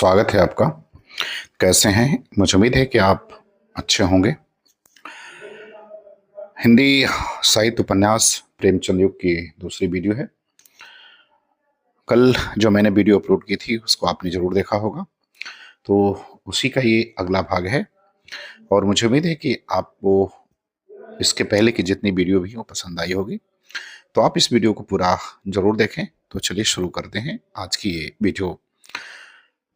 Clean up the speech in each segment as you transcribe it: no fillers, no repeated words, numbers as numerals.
स्वागत है आपका। कैसे हैं? मुझे उम्मीद है कि आप अच्छे होंगे। हिंदी साहित्य उपन्यास प्रेमचंद युग की दूसरी वीडियो है। कल जो मैंने वीडियो अपलोड की थी उसको आपने ज़रूर देखा होगा, तो उसी का ये अगला भाग है और मुझे उम्मीद है कि आपको इसके पहले की जितनी वीडियो भी हो पसंद आई होगी। तो आप इस वीडियो को पूरा ज़रूर देखें। तो चलिए शुरू करते हैं आज की ये वीडियो।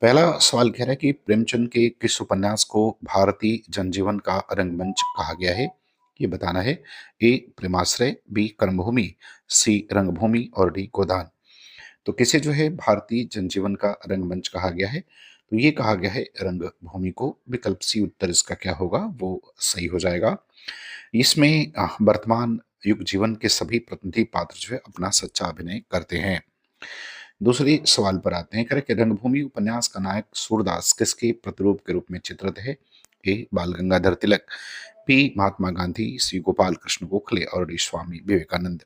पहला सवाल कह रहा है कि प्रेमचंद के किस उपन्यास को भारतीय जनजीवन का रंगमंच कहा गया है? ये बताना है। ए प्रेमाश्रय, बी कर्मभूमि, सी रंगभूमि और डी गोदान। तो किसे जो है भारतीय जनजीवन का रंगमंच कहा गया है? तो ये कहा गया है रंगभूमि को। विकल्प सी उत्तर इसका क्या होगा वो सही हो जाएगा। इसमें वर्तमान युग जीवन के सभी प्रतिनिधि पात्र जो है अपना सच्चा अभिनय करते हैं। दूसरी सवाल पर आते हैं। करें कि रंगभूमि उपन्यास का नायक सूरदास किसके प्रतिरूप के रूप में चित्रित है? ए बाल गंगाधर तिलक, बी महात्मा गांधी, सी गोपाल कृष्ण गोखले और डी स्वामी विवेकानंद।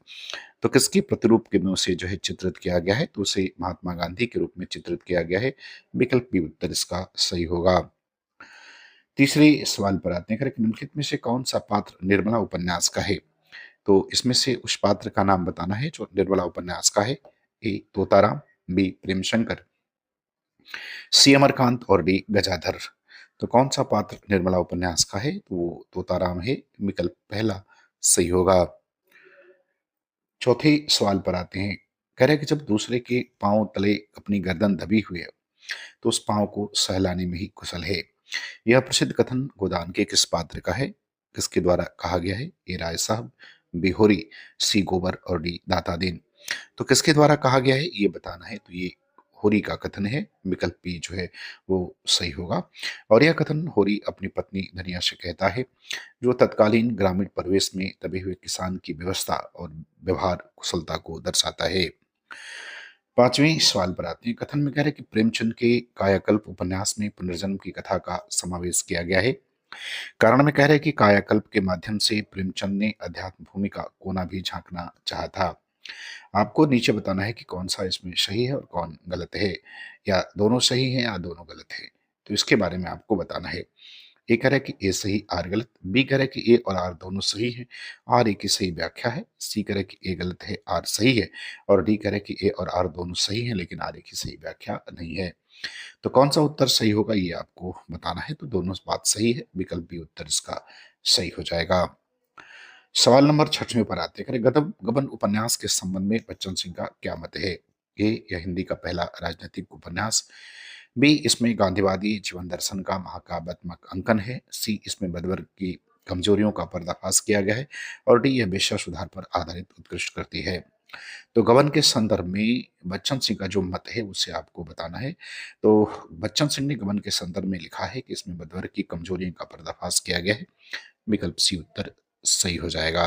तो किसके प्रतिरूप के में उसे जो है चित्रित किया गया है? तो उसे महात्मा गांधी के रूप में चित्रित किया गया है। विकल्प बी उत्तर इसका सही होगा। तीसरे सवाल पर आते हैं। करें कि निम्नलिखित में से कौन सा पात्र निर्मला उपन्यास का है? तो इसमें से उस पात्र का नाम बताना है जो निर्मला उपन्यास का है। ए तोताराम, बी प्रेमशंकर, सी अमरकांत और डी गजाधर। तो कौन सा पात्र निर्मला उपन्यास का है? तो वो तोताराम है। विकल्प पहला सही होगा। चौथे सवाल पर आते हैं। कह रहे हैं कि जब दूसरे के पांव तले अपनी गर्दन दबी हुई है तो उस पांव को सहलाने में ही कुशल है। यह प्रसिद्ध कथन गोदान के किस पात्र का है? किसके द्वारा कहा गया है? ए राय साहब, बी होरी, सी गोबर और डी दातादीन। तो किसके द्वारा कहा गया है ये बताना है। तो ये होरी का कथन है। विकल्प बी जो है वो सही होगा। और यह कथन होरी अपनी पत्नी धनिया से कहता है, जो तत्कालीन ग्रामीण परिवेश में दबे हुए किसान की व्यवस्था और व्यवहार कुशलता को दर्शाता है। पांचवें सवाल पर आते हैं। कथन में कह रहे हैं कि प्रेमचंद के कायाकल्प उपन्यास में पुनर्जन्म की कथा का समावेश किया गया है। कारण में कह रहे हैं कि कायाकल्प के माध्यम से प्रेमचंद ने अध्यात्म भूमि का कोना भी झांकना चाहा था। आपको नीचे बताना है कि कौन सा इसमें सही है और कौन गलत है, या दोनों सही है या दोनों गलत है। तो इसके बारे में आपको बताना है। ए कह रहा है कि ए सही आर गलत, बी कह रहा है कि ए और आर दोनों सही है, आर ए की सही व्याख्या है, सी कह रहा है कि ए गलत है आर सही है, और डी कह रहा है कि ए और आर दोनों सही है लेकिन आर ए की सही व्याख्या नहीं है। तो कौन सा उत्तर सही होगा ये आपको बताना है। तो दोनों बात सही है। विकल्प बी उत्तर इसका सही हो जाएगा। सवाल नंबर 6 पर आते हैं। गदम गबन उपन्यास के संबंध में बच्चन सिंह का क्या मत है? ए यह हिंदी का पहला राजनीतिक उपन्यास, बी इसमें गांधीवादी जीवन दर्शन का महाकाव्यात्मक अंकन है, सी इसमें बदवर्ग की कमजोरियों का पर्दाफाश किया गया है, और डी यह वेश्या सुधार पर आधारित उत्कृष्ट करती है। तो गबन के संदर्भ में बच्चन सिंह का जो मत है उसे आपको बताना है। तो बच्चन सिंह ने गबन के संदर्भ में लिखा है कि इसमें बदवर्ग की कमजोरियों का पर्दाफाश किया गया है। विकल्प सी उत्तर सही हो जाएगा।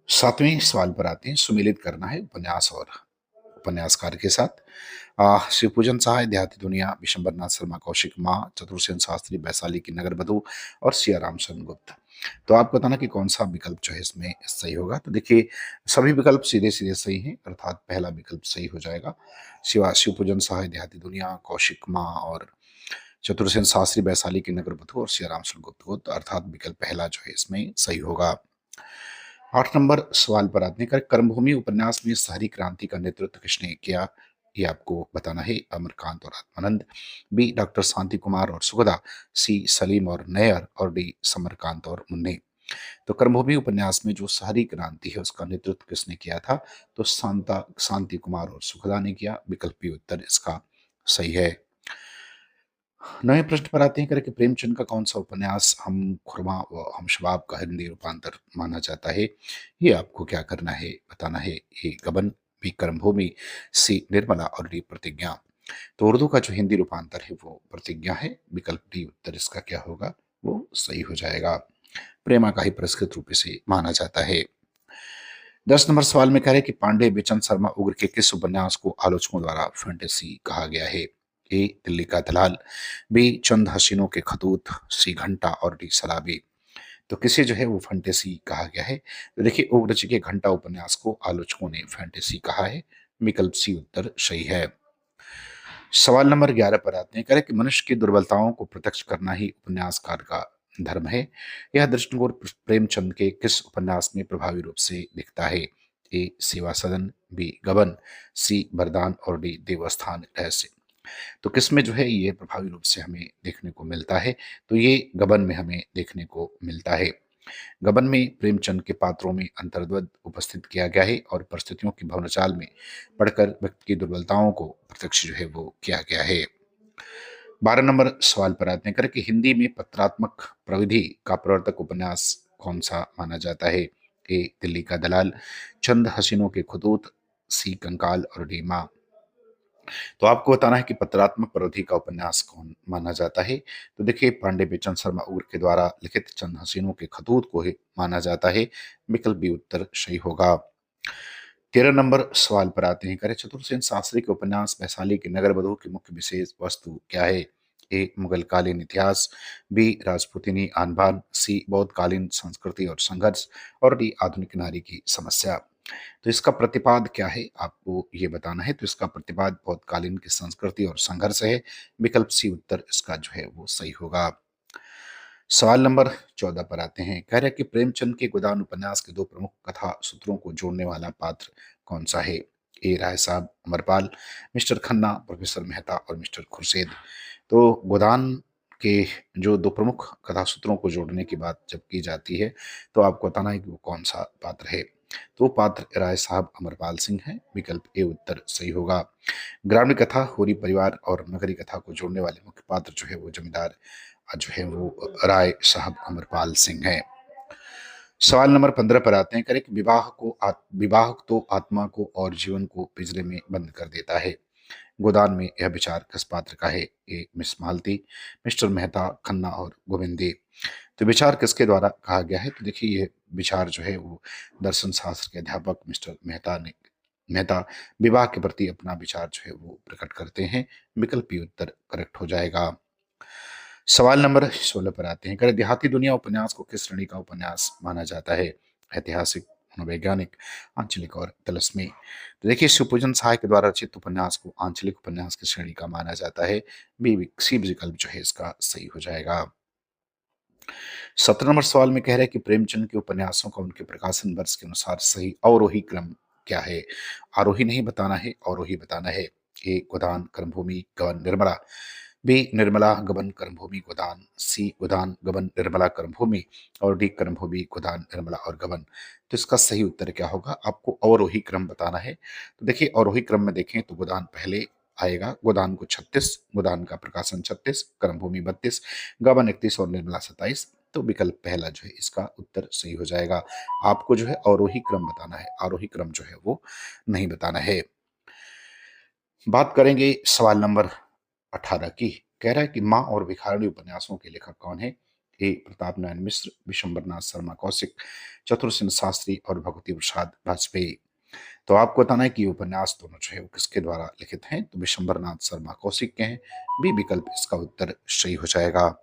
सातवें सवाल पर आते हैं। सुमेलित करना है उपन्यास और उपन्यासकार के साथ। शिवपूजन सहाय, देहाती दुनिया, विशंबर नाथ शर्मा कौशिक माँ, चतुर्सेन शास्त्री वैशाली की नगर बधू और सियाराम गुप्त। तो आप बताना कि कौन सा विकल्प जो है इसमें सही होगा। तो देखिए सभी विकल्प सीधे सीधे सही हैं, अर्थात पहला विकल्प सही हो जाएगा। शिवपूजन सहाय, देहाती दुनिया, कौशिक माँ और चतुर्सेन शास्त्री वैशाली की नगर बधू और सियाराम गुप्त, अर्थात विकल्प पहला जो है इसमें सही होगा। 8 नंबर सवाल पर आते हैं। कर्मभूमि उपन्यास में शहरी क्रांति का नेतृत्व किसने किया? ये आपको बताना है। अमरकांत और आत्मानंद, बी डॉक्टर शांति कुमार और सुगदा, सी सलीम और नैयर और डी समरकांत और मुन्ने। तो कर्मभूमि उपन्यास में जो शहरी क्रांति है उसका नेतृत्व किसने किया था? तो शांति कुमार और सुगदा ने किया। विकल्प बी उत्तर इसका सही है। नए प्रश्न पर आते हैं। कि प्रेमचंद का कौन सा उपन्यास हम खुरमा व हम शबाब का हिंदी रूपांतर माना जाता है? ये आपको क्या करना है बताना है। ए गबन, बी कर्मभूमि, सी निर्मला और डी प्रतिज्ञा। तो उर्दू का जो हिंदी रूपांतर है वो प्रतिज्ञा है। विकल्प डी उत्तर इसका क्या होगा वो सही हो जाएगा। प्रेमा का ही परिष्कृत रूप इसे माना जाता है। 10 नंबर सवाल में कह रहे हैं कि पांडे बेचन शर्मा उग्र के किस उपन्यास को आलोचकों द्वारा फैंटेसी कहा गया है? ए दिल्ली का दलाल, बी चंद हसीनों के खतूत, सी घंटा और डी सलाबी। तो किसे जो है वो फैंटेसी कहा गया है? तो देखिए उग्र जी के घंटा उपन्यास को आलोचकों ने फैंटेसी कहा है। विकल्प सी उत्तर सही है। सवाल नंबर 11 पर आते हैं। कह रहे हैं कि मनुष्य की दुर्बलताओं को प्रत्यक्ष करना ही उपन्यासकार का धर्म है। यह दृष्टिकोण प्रेमचंद के किस उपन्यास में प्रभावी रूप से दिखता है? ए सेवा सदन, बी गबन, सी बरदान और डी देवस्थान रहस्य। तो किसमें जो है ये प्रभावी रूप से हमें देखने को मिलता है? तो ये गबन में हमें देखने को मिलता है। गबन में प्रेमचंद के पात्रों में अंतर्द्वंद उपस्थित किया गया है और परिस्थितियों की भंवरचाल में पढ़कर व्यक्ति की दुर्बलताओं को प्रत्यक्ष जो है वो किया गया है। 12 नंबर सवाल पर आते हैं। करें कि हिंदी में पत्रात्मक प्रविधि का प्रवर्तक उपन्यास कौन सा माना जाता है? ए दिल्ली का दलाल, चंद हसीनों के खतूत, सी कंकाल और डी माँ। तो आपको बताना है कि पत्रात्मक प्रवृत्ति का उपन्यास कौन माना जाता है। तो देखिए, पांडे बेचन शर्मा उग्र के द्वारा लिखित चंद हसीनों के खतूत को ही माना जाता है। विकल्प बी उत्तर सही होगा। 13 नंबर सवाल पर आते हैं। करें चतुर्सेन शास्त्री के उपन्यास वैशाली की नगर वधू की मुख्य विशेष वस्तु क्या है? ए मुगल कालीन इतिहास, बी राजपूतिनी आन बान, सी बौद्ध कालीन संस्कृति और संघर्ष और डी आधुनिक नारी की समस्या। तो इसका प्रतिपाद क्या है, आपको ये बताना है। तो इसका प्रतिपाद बौद्धकालीन की संस्कृति और संघर्ष है। विकल्प सी उत्तर इसका जो है वो सही होगा। सवाल नंबर 14 पर आते हैं। कह रहे हैं कि प्रेमचंद के गोदान उपन्यास के दो प्रमुख कथा सूत्रों को जोड़ने वाला पात्र कौन सा है? ए राय साहब अमरपाल, मिस्टर खन्ना, प्रोफेसर मेहता और मिस्टर खुर्शीद। तो गोदान के जो दो प्रमुख कथा सूत्रों को जोड़ने की बात जब की जाती है, तो आपको बताना है कि वो कौन सा पात्र है। तो पात्र राय साहब अमरपाल सिंह हैं। विकल्प ए उत्तर सही होगा। ग्रामीण कथा, होरी परिवार और नगरी कथा को जोड़ने वाले मुख्य पात्र जो है वो जमींदार जो है वो राय साहब अमरपाल सिंह हैं। सवाल नंबर 15 पर आते हैं। करें कि विवाह तो आत्मा को और जीवन को पिंजरे में बंद कर देता है। गोदान में यह विचार किस पात्र का है? ए मिस मालती, मिस्टर मेहता, खन्ना और गोविंदे। तो विचार किसके द्वारा कहा गया है? तो देखिए, ये विचार जो है वो दर्शन शास्त्र के अध्यापक मिस्टर मेहता विवाह के प्रति अपना विचार जो है वो प्रकट करते हैं। विकल्प बी उत्तर करेक्ट हो जाएगा। सवाल नंबर 16 पर आते हैं। करें देहाती दुनिया उपन्यास को किस श्रेणी का उपन्यास माना जाता है? ऐतिहासिक, मनोवैज्ञानिक, आंचलिक और तलस्मी। तो देखिए, शिवपूजन सहाय के द्वारा रचित उपन्यास को आंचलिक उपन्यास की श्रेणी का माना जाता है। सी विकल्प जो है इसका सही हो जाएगा। 17 नंबर सवाल में कह रहे हैं कि प्रेमचंद के उपन्यासों का उनके प्रकाशन वर्ष के अनुसार सही अवरोही क्रम क्या है? आरोही नहीं बताना है, अवरोही बताना है। ए गोदान कर्मभूमि गबन निर्मला, बी निर्मला गबन कर्मभूमि गोदान, सी गोदान गबन निर्मला कर्मभूमि और डी कर्मभूमि गोदान निर्मला और गबन। तो इसका सही उत्तर क्या होगा? आपको अवरोही क्रम बताना है। तो देखिए, अवरोही क्रम में देखें तो गोदान पहले आएगा। गोदान को 36, गोदान का प्रकाशन 36, कर्मभूमि 32, गबन 31 और निर्मला 27। तो विकल्प पहला जो है इसका उत्तर सही हो जाएगा। आपको जो है अवरोही क्रम बताना है, आरोही क्रम जो है वो नहीं बताना है। बात करेंगे सवाल नंबर 18 की। कह रहा है कि माँ और भिखारिणी उपन्यासों के लेखक कौन है? ए प्रताप नारायण मिश्र, विशंबरनाथ शर्मा कौशिक, चतुरसेन शास्त्री और भगवती प्रसाद वाजपेयी। तो आपको बताना है कि ये उपन्यास दोनों जो है वो किसके द्वारा लिखित हैं? तो विशंबरनाथ शर्मा कौशिक के हैं। बी विकल्प इसका उत्तर सही हो जाएगा।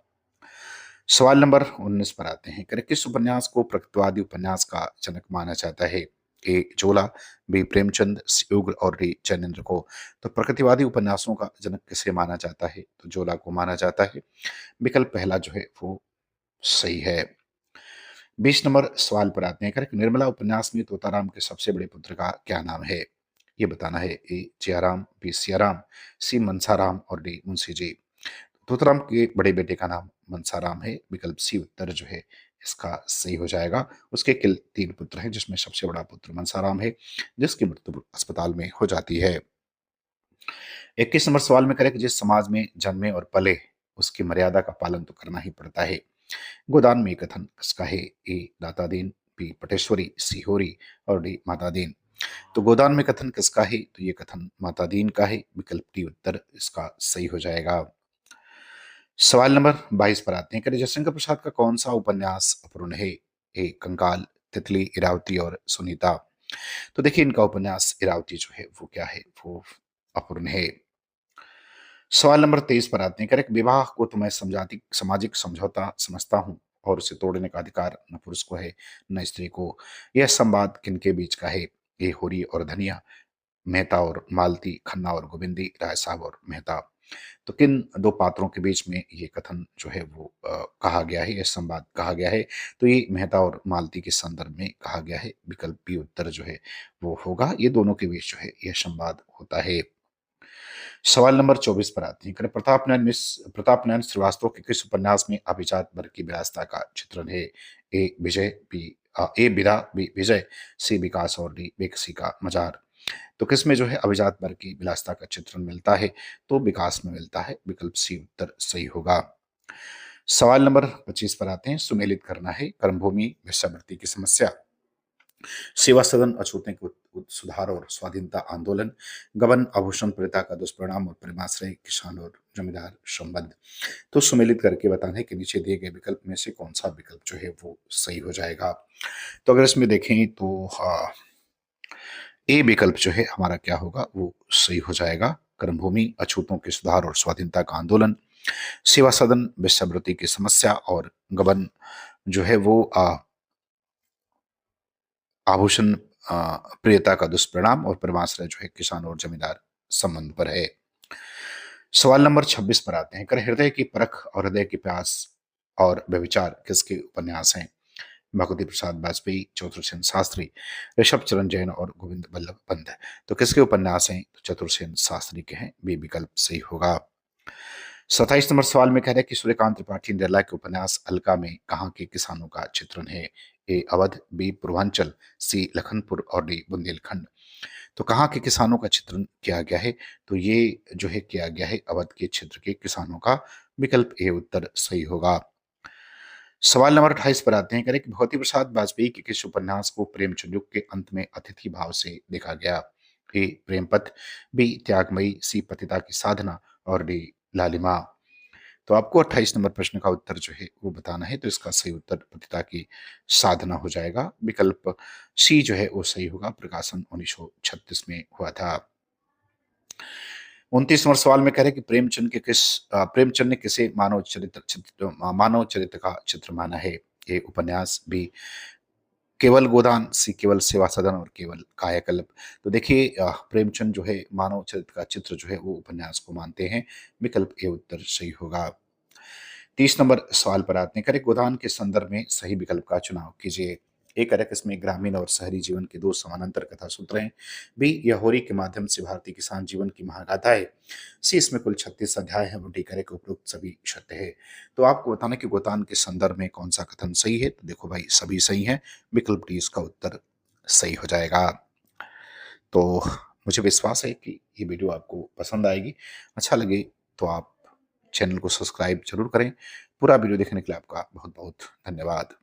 सवाल नंबर 19 पर आते हैं। करें किस उपन्यास को प्रकृतिवादी उपन्यास का जनक माना जाता है? ए जोला, बी प्रेमचंद, सी उग्र और डी चैनेन्द्र को। तो प्रकृतिवादी उपन्यासों का जनक किसे माना जाता है? तो जोला को माना जाता है। विकल्प पहला जो है वो सही है। 20 नंबर सवाल पर आते हैं। करें निर्मला उपन्यास में तोताराम के सबसे बड़े पुत्र का क्या नाम है? ये बताना है। ए जयाराम, बी सियाराम, सी मनसाराम और डी मुंशी जी। तोताराम के बड़े बेटे का नाम मनसाराम है। विकल्प सी उत्तर जो है इसका सही हो जाएगा। उसके कुल 3 पुत्र हैं, जिसमें सबसे बड़ा पुत्र मनसाराम है, जिसकी मृत्यु अस्पताल में हो जाती है। 21 नंबर सवाल में करें कि जिस समाज में जन्मे और पले, उसकी मर्यादा का पालन तो करना ही पड़ता है। गोदान में ये कथन किसका है? ए दाता दीन, बी पटेश्वरी, सी होरी और डी माता दीन। तो गोदान में कथन किसका है? तो ये कथन माता दीन का है। विकल्प डी उत्तर इसका सही हो जाएगा। सवाल नंबर 22 पर आते हैं। करें जयशंकर प्रसाद का कौन सा उपन्यास अपूर्ण है? ए कंकाल, तितली, इरावती और सुनीता। तो देखिए, इनका उपन्यास इरावती जो है वो क्या है? वो अपूर्ण है। सवाल नंबर 23 पर आते हैं। करें विवाह को तो मैं समझाती सामाजिक समझौता समझता हूँ और उसे तोड़ने का अधिकार न पुरुष को है न स्त्री को। यह संवाद किनके बीच का है? ए होरी और धनिया, मेहता और मालती, खन्ना और गोविंदी, राय साहब और मेहता। तो किन 2 पात्रों के बीच में ये कथन जो है वो कहा गया है, ये संवाद कहा गया है? तो ये मेहता और मालती के संदर्भ में कहा गया है। विकल्प बी उत्तर जो है वो होगा। ये दोनों के बीच जो है यह संवाद होता है। सवाल नंबर 24 पर आते हैं। करें प्रताप नयन श्रीवास्तव के किस उपन्यास में अभिजात वर्ग की विलासिता का चित्रण है? ए विजय, ए विदा, बी विजय, सी विकास और डी बेकसी का मजार। तो किसमें जो है अभिजात वर्ग की विलासिता का चित्रण मिलता है? तो विकास में मिलता है। विकल्प सी उत्तर सही होगा। सवाल नंबर 25 पर आते हैं। सुमेलित करना है कर्मभूमि वेश्यावृत्ति की समस्या, सेवा सदन अछूतने के सुधार और स्वाधीनता आंदोलन, गबन आभूषण प्रथा का दुष्परिणाम और प्रेमाश्रय किसान और जमींदार संबंध। तो सुमेलित करके बताना है कि नीचे दिए गए विकल्प में से कौन सा विकल्प जो है वो सही हो जाएगा। तो अगर इसमें देखें तो ए विकल्प जो है हमारा क्या होगा वो सही हो जाएगा। कर्मभूमि, अछूतों के सुधार और स्वाधीनता का आंदोलन, सेवा सदन, वेश्यावृत्ति की समस्या और गबन जो है वो आभूषण प्रियता का दुष्परिणाम और परमाश्रय जो है किसान और जमींदार संबंध पर है। सवाल नंबर 26 पर आते हैं। कर हृदय की परख और हृदय की प्यास और व्यभिचार किसके उपन्यास हैं? भगवती प्रसाद वाजपेयी, चतुर्सेन शास्त्री, ऋषभ चरण जैन और गोविंद बल्लभ पंत। तो किसके उपन्यास हैं? तो चतुर्सेन शास्त्री के हैं। बी विकल्प सही होगा। 27 नंबर सवाल में कह रहे हैं कि सूर्यकांत त्रिपाठी निराला के उपन्यास अलका में कहाँ के किसानों का चित्रण है? ए अवध, बी पूर्वांचल, सी लखनपुर और डी बुंदेलखंड। तो कहाँ के किसानों का चित्रण किया गया है? तो ये जो है किया गया है अवध के क्षेत्र के किसानों का। विकल्प ए उत्तर सही होगा। सवाल नंबर 28 पर आते हैं। करें कि भगवती प्रसाद वाजपेयी के किस उपन्यास को प्रेमचंद युग के अंत में अतिथि भाव से देखा गया? ए प्रेमपथ, बी त्यागमयी, सी पतिता की साधना और डी लालिमा। तो आपको 28 नंबर प्रश्न का उत्तर जो है वो बताना है। तो इसका सही उत्तर पतिता की साधना हो जाएगा। विकल्प सी जो है वो सही होगा। प्रकाशन 1936 में हुआ था। 29 नंबर सवाल में कह रहे हैं कि प्रेमचंद ने किसे मानव चरित्र का चित्र माना है? ए उपन्यास, बी केवल गोदान, सी केवल सेवा सदन और केवल कायाकल्प। तो देखिए प्रेमचंद जो है मानव चरित्र का चित्र जो है वो उपन्यास को मानते हैं। विकल्प ए उत्तर सही होगा। 30 नंबर सवाल पर आते हैं। करें गोदान के संदर्भ में सही विकल्प का चुनाव कीजिए। ए करें इसमें ग्रामीण और शहरी जीवन के 2 समानांतर कथा सूत्र हैं। बी यह होरी के माध्यम से भारतीय किसान जीवन की महागाथा है। सी इसमें कुल 36 अध्याय हैं। डी करें उपरोक्त सभी सत्य है। तो आपको बताना कि गोदान के संदर्भ में कौन सा कथन सही है? तो देखो भाई सभी सही है। विकल्प डी इसका उत्तर सही हो जाएगा। तो मुझे विश्वास है कि ये वीडियो आपको पसंद आएगी। अच्छा लगे तो आप चैनल को सब्सक्राइब जरूर करें। पूरा वीडियो देखने के लिए आपका बहुत बहुत धन्यवाद।